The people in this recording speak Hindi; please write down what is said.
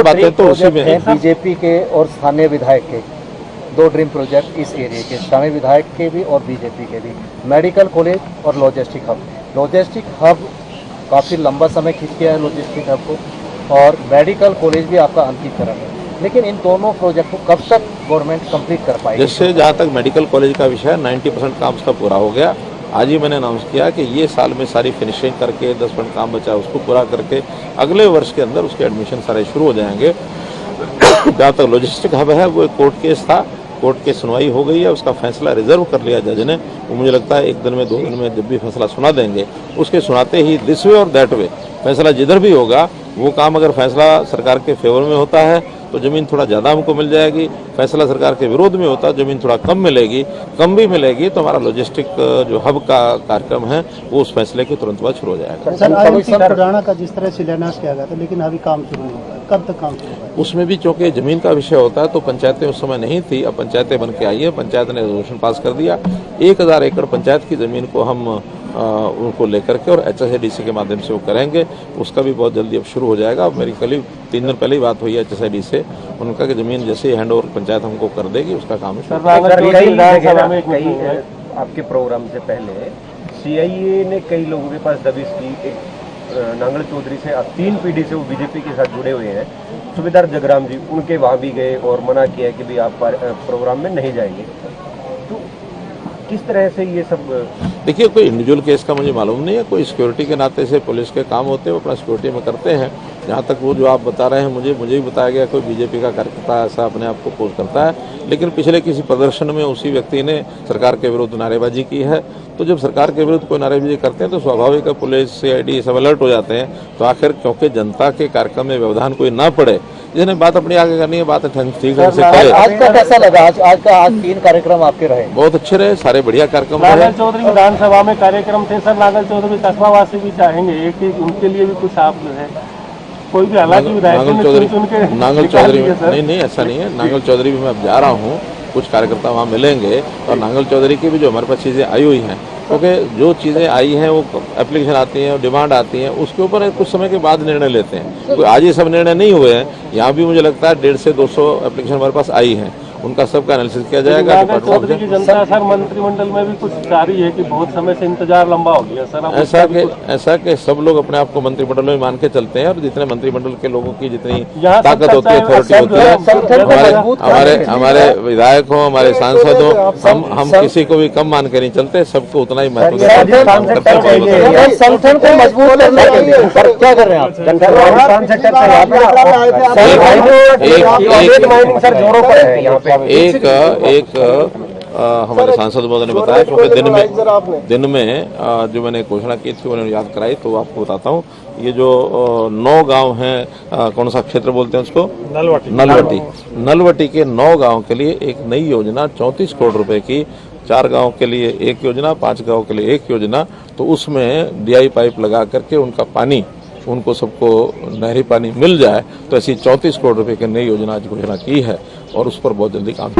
बातें तो उसी में है। बीजेपी के और स्थानीय विधायक के 2 ड्रीम प्रोजेक्ट इस एरिया के, स्थानीय विधायक के भी और बीजेपी के भी, मेडिकल कॉलेज और लॉजिस्टिक हब। लॉजिस्टिक हब काफ़ी लंबा समय खींच गया है लॉजिस्टिक हब को, और मेडिकल कॉलेज भी आपका अंतिमकरण है, लेकिन इन दोनों प्रोजेक्ट को कब तक गवर्नमेंट कंप्लीट कर पाएगी? जैसे जहाँ तक मेडिकल कॉलेज का विषय है 90% काम उसका पूरा हो गया। आज ही मैंने अनाउंस किया कि ये साल में सारी फिनिशिंग करके 10% काम बचा उसको पूरा करके अगले वर्ष के अंदर उसके एडमिशन सारे शुरू हो जाएंगे। जहाँ तक लॉजिस्टिक हब है वो एक कोर्ट केस था, कोर्ट की सुनवाई हो गई है, उसका फैसला रिजर्व कर लिया जज ने। वो मुझे लगता है 1 दिन में 2 दिन में जब भी फैसला सुना देंगे, उसके सुनाते ही दिस वे और दैट वे फैसला जिधर भी होगा वो काम, अगर फैसला सरकार के फेवर में होता है तो ज़मीन थोड़ा ज़्यादा हमको मिल जाएगी, फैसला सरकार के विरोध में होता है ज़मीन थोड़ा कम मिलेगी, कम भी मिलेगी तो हमारा लॉजिस्टिक जो हब का कार्यक्रम है वो उस फैसले के तुरंत बाद शुरू हो जाएगा। सर पुराना का जिस तरह शिलान्यास किया गया था लेकिन अभी काम शुरू नहीं हुआ, कब तक काम शुरू होगा? उसमें भी चूंकि जमीन का विषय होता है तो पंचायतें उस समय नहीं थी, अब पंचायतें बन के आई है, पंचायत ने रेजोल्यूशन पास कर दिया। 1000 एकड़ पंचायत की जमीन को हम उनको लेकर के और HSIDC के माध्यम से वो करेंगे, उसका भी बहुत जल्दी अब शुरू हो जाएगा। मेरी करीब 3 दिन पहले ही बात हुई है HSID से, उनका कि जमीन जैसे ही हैंड ओवर पंचायत हमको कर देगी उसका काम आपके प्रोग्राम से पहले CIA ने कई लोगों के पास दबिश की, नांगल चौधरी से 3 पीढ़ी से वो बीजेपी के साथ जुड़े हुए हैं, सुबेदार जगराम जी, उनके वहाँ भी गए और मना किया कि भाई आप प्रोग्राम में नहीं जाएंगे। तो किस तरह से ये सब? देखिए, कोई इंडिविजुअल केस का मुझे मालूम नहीं है, कोई सिक्योरिटी के नाते से पुलिस के काम होते हैं वो अपना सिक्योरिटी में करते हैं। जहाँ तक वो जो आप बता रहे हैं मुझे भी बताया गया कोई बीजेपी का कार्यकर्ता ऐसा अपने आप को पोज करता है, लेकिन पिछले किसी प्रदर्शन में उसी व्यक्ति ने सरकार के विरुद्ध नारेबाजी की है। तो जब सरकार के विरुद्ध कोई नारेबाजी करते हैं तो स्वाभाविक है पुलिस CID सब अलर्ट हो जाते हैं। तो आखिर क्योंकि जनता के कार्यक्रम में व्यवधान कोई ना पड़े, जिसने बात अपनी आगे करनी है बात ठीक से करे। आज का कैसा लगा? आज 3 कार्यक्रम आपके रहे, बहुत अच्छे रहे, सारे बढ़िया कार्यक्रम रहे। नांगल चौधरी विधानसभा में कार्यक्रम थे सर, नांगल चौधरी कस्बावासी भी चाहेंगे एक उनके लिए भी कुछ आप है कोई भी, हालांकि नांगल चौधरी नहीं ऐसा नहीं है। नांगल चौधरी भी मैं अब जा रहा हूँ, कुछ कार्यकर्ता वहाँ मिलेंगे और नांगल चौधरी की भी जो हमारे पास चीज़ें आई हुई हैं, क्योंकि जो चीज़ें आई हैं वो एप्लीकेशन आती हैं, डिमांड आती हैं, उसके ऊपर कुछ समय के बाद निर्णय लेते हैं। कोई आज ही सब निर्णय नहीं हुए हैं। यहाँ भी मुझे लगता है 150 से 200 एप्लीकेशन हमारे पास आई हैं, उनका सबका एनालिसिस किया जाएगा। चौधरी की जनता सर मंत्रिमंडल में भी कुछ जारी है कि बहुत समय से इंतजार लंबा हो गया सर। ऐसा कि सब लोग अपने आप को मंत्रिमंडल में मान के चलते हैं और जितने मंत्रिमंडल के लोगों की जितनी ताकत होती है, अथॉरिटी होती है, हमारे विधायक हो, हमारे सांसद हो, हम किसी को भी कम मान के नहीं चलते, सबको उतना ही महत्व देते हैं। संगठन को मजबूत करने के लिए क्या कर रहे हैं आप? एक हमारे सांसद महोदय ने बताया, क्योंकि दिन में जो मैंने घोषणा की थी उन्होंने याद कराई, तो आपको बताता हूँ। ये जो 9 गांव हैं, कौन सा क्षेत्र बोलते हैं उसको, नलवटी के 9 गांव के लिए एक नई योजना 34 करोड़ रुपए की, 4 गांव के लिए एक योजना, 5 गांव के लिए एक योजना। तो उसमें DI पाइप लगा करके उनका पानी, उनको सबको नहरी पानी मिल जाए, तो ऐसी 34 करोड़ रुपए की नई योजना आज घोषणा की है और उस पर बहुत जल्दी काम